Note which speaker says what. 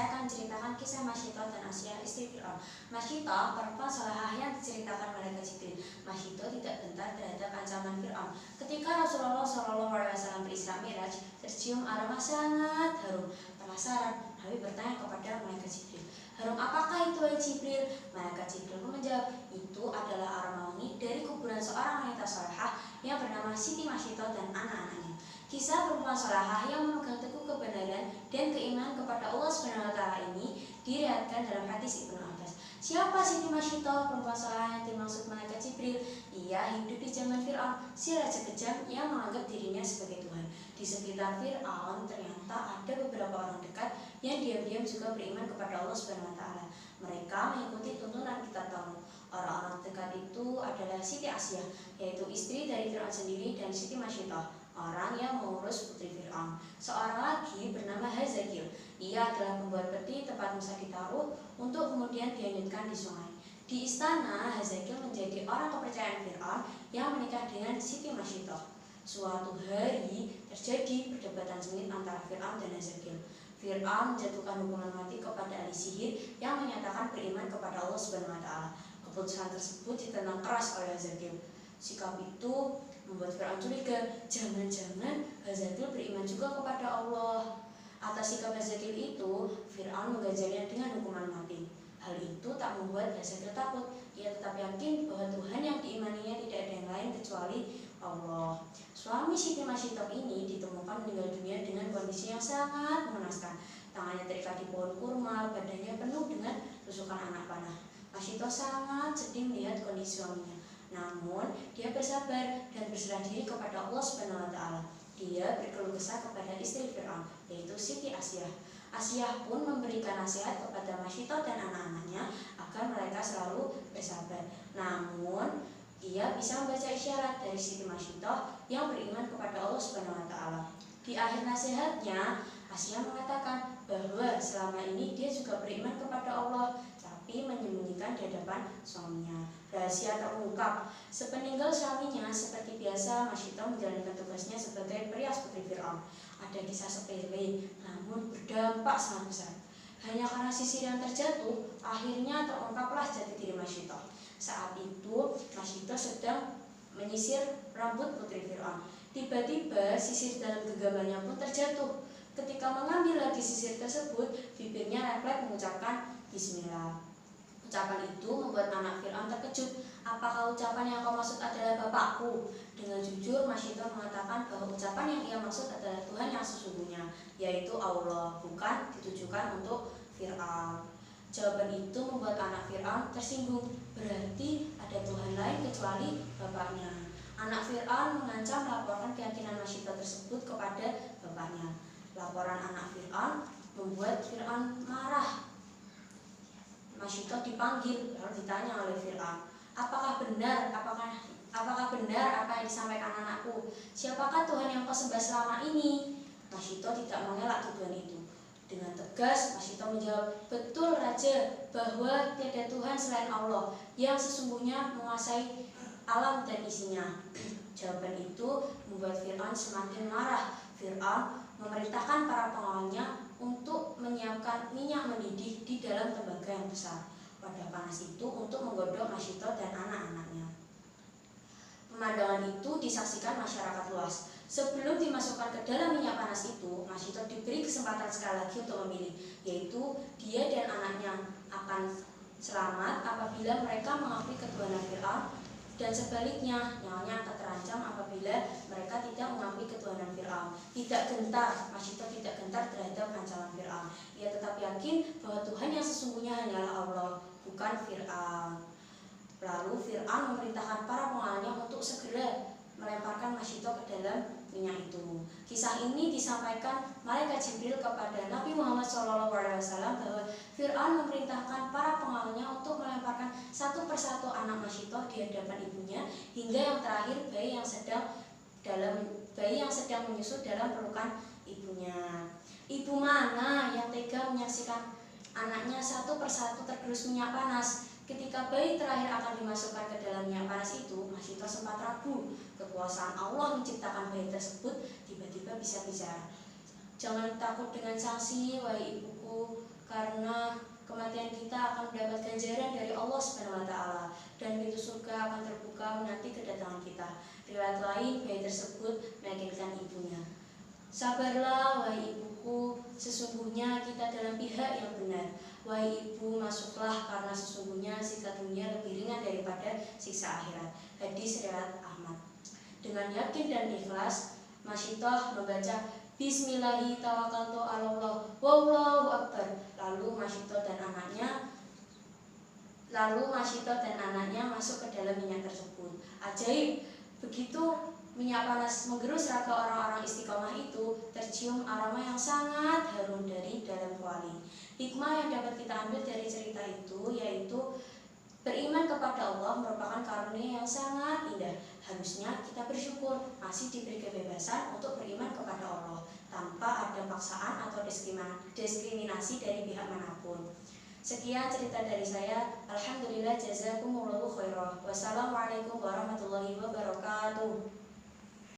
Speaker 1: saya akan menceritakan kisah Masyito dan Asyah istri Fir'aun. Masyito, perempuan salehah yang diceritakan malaikat Jibril. Masyito tidak gentar terhadap ancaman Fir'aun. Ketika Rasulullah SAW berisra Mi'raj, tercium aroma sangat harum. Penasaran, Nabi bertanya kepada malaikat Jibril, "Harum apakah itu, wahai Jibril?" Malaikat Jibril pun menjawab, "Itu adalah aroma wangi dari kuburan seorang wanita salehah yang bernama Siti Masyito dan anak-anaknya." Kisah perempuan salehah yang memegang teguh kebenaran dan keimanan kepada Allah SWT ini diriwayatkan dalam hadis Ibnu Abbas. Siapa Siti Masyito, perempuan salehah yang dimaksud malaikat Jibril? Ia hidup di zaman Fir'aun, si raja kejam yang menganggap dirinya sebagai Tuhan. Di sekitar Fir'aun ternyata ada beberapa orang dekat yang diam-diam juga beriman kepada Allah SWT. Mereka mengikuti tuntunan kitab Taurat. Orang-orang dekat itu adalah Siti Asyah, yaitu istri dari Fir'aun sendiri, dan Siti Masyito, orang yang mengurus putri Fir'aun. Seorang lagi bernama Hazakil. Ia adalah pembuat peti tempat Musa ditaruh untuk kemudian dihanyutkan di sungai. Di istana, Hazakil menjadi orang kepercayaan Fir'aun yang menikah dengan Siti Masyito. Suatu hari terjadi perdebatan sengit antara Fir'aun dan Hazakil. Fir'aun menjatuhkan hukuman mati kepada ahli sihir yang menyatakan beriman kepada Allah SWT. Keputusan tersebut ditentang keras oleh Hazakil. Sikap itu membuat Fir'aun curiga, jangan-jangan Hazakil beriman juga kepada Allah. Atas sikap Hazakil itu, Fir'aun mengganjarnya dengan hukuman mati. Hal itu tak membuat Hazakil takut. Ia tetap yakin bahwa Tuhan yang diimaninya tidak ada yang lain kecuali Allah. Suami Siti Masyito ini ditemukan meninggal dunia dengan kondisi yang sangat mengenaskan. Tangannya terikat di pohon kurma, badannya penuh dengan tusukan anak panah. Masyito sangat sedih melihat kondisi suaminya. Namun, dia bersabar dan berserah diri kepada Allah SWT. Dia berkeluh kesah kepada istri Fir'aun, yaitu Siti Asyah. Asyah pun memberikan nasihat kepada Masyito dan anak-anaknya agar mereka selalu bersabar. Namun, ia bisa membaca isyarat dari Siti Masyito yang beriman kepada Allah SWT. Di akhir nasihatnya, Asyah mengatakan bahwa selama ini dia juga beriman kepada Allah, tapi menyembunyikan di hadapan suaminya. Rahasia terungkap. Sepeninggal suaminya, seperti biasa, Masyito menjalankan tugasnya sebagai perias putri Fir'aun. Ada kisah sepele, namun berdampak sangat besar. Hanya karena sisir yang terjatuh, akhirnya terungkaplah jati diri Masyito. Saat itu, Masyito sedang menyisir rambut putri Fir'aun. Tiba-tiba, sisir dalam genggamannya pun terjatuh. Ketika mengambil lagi sisir tersebut, bibirnya refleks mengucapkan Bismillah. Ucapan itu membuat anak Fir'aun terkejut. "Apakah ucapan yang kau maksud adalah bapakku?" Dengan jujur, Masyito mengatakan bahwa ucapan yang ia maksud adalah Tuhan yang sesungguhnya, yaitu Allah, bukan ditujukan untuk Fir'aun. Jawaban itu membuat anak Fir'aun tersinggung. Berarti ada Tuhan lain kecuali bapaknya. Anak Fir'aun mengancam melaporkan keyakinan Masyito tersebut kepada bapaknya. Laporan anak Fir'aun membuat Fir'aun marah. Masyito dipanggil lalu ditanya oleh Fir'aun, apakah benar apa yang disampaikan anakku? Siapakah Tuhan yang kau sembah selama ini? Masyito tidak mengelak tuduhan itu. Dengan tegas, Masyito menjawab, "Betul Raja, bahwa tiada Tuhan selain Allah yang sesungguhnya menguasai alam dan isinya." Jawaban itu membuat Fir'aun semakin marah. Fir'aun memerintahkan para pengawalnya untuk menyiapkan minyak mendidih di dalam tembaga yang besar. Wadah panas itu untuk menggodok Masyito dan anak-anaknya. Pemandangan itu disaksikan masyarakat luas. Sebelum dimasukkan ke dalam minyak panas itu, Masyito diberi kesempatan sekali lagi untuk memilih, yaitu dia dan anaknya akan selamat apabila mereka mengakui ketuhanan Fir'aun, dan sebaliknya nyawanya akan terancam apabila mereka tidak mengakui ketuhanan Fir'aun. Tidak gentar, Masyito tidak gentar terhadap ancaman Fir'aun. Ia tetap yakin bahwa Tuhan yang sesungguhnya hanyalah Allah, bukan Fir'aun. Lalu Fir'aun memerintahkan para pengawalnya untuk segera melemparkan Masyito ke dalam minyak itu. Kisah ini disampaikan malaikat Jibril kepada Nabi Muhammad SAW bahwa Fir'aun memerintahkan para pengawalnya untuk melemparkan satu persatu anak Masyito di hadapan ibunya, hingga yang terakhir bayi yang sedang menyusu dalam pelukan ibunya. Ibu mana yang tega menyaksikan anaknya satu persatu tergerus minyak panas? Ketika bayi terakhir akan dimasukkan ke dalam minyak panas itu, Masyito sempat ragu. Kekuasaan Allah menciptakan bayi tersebut tiba-tiba bisa bicara. "Jangan takut dengan sanksi, wahai ibuku. karena kematian kita akan mendapat ganjaran dari Allah Subhanahu wa taala dan pintu surga akan terbuka menanti kedatangan kita. Riwayat lain, bayi tersebut meyakinkan ibunya, "Sabarlah wahai ibuku, sesungguhnya kita dalam pihak yang benar. Wahai ibu, masuklah karena sesungguhnya siksa dunia lebih ringan daripada siksa akhirat." Hadis riwayat Ahmad. Dengan yakin dan ikhlas, Masyitoh membaca Bismillahi tawakkaltu 'alallah wallahu akbar. Lalu Masyitoh dan anaknya masuk ke dalam minyak tersebut. Ajaib, begitu minyak panas menggerus raga orang-orang istiqomah itu, tercium aroma yang sangat harum dari dalam kuali. Hikmah yang dapat kita ambil dari cerita itu yaitu beriman kepada Allah merupakan karunia yang sangat indah. Harusnya kita bersyukur masih diberi kebebasan untuk beriman kepada Allah tanpa ada paksaan atau diskriminasi dari pihak manapun. Sekian cerita dari saya. Alhamdulillah, jazakumullahu khairan. Wassalamualaikum warahmatullahi wabarakatuh.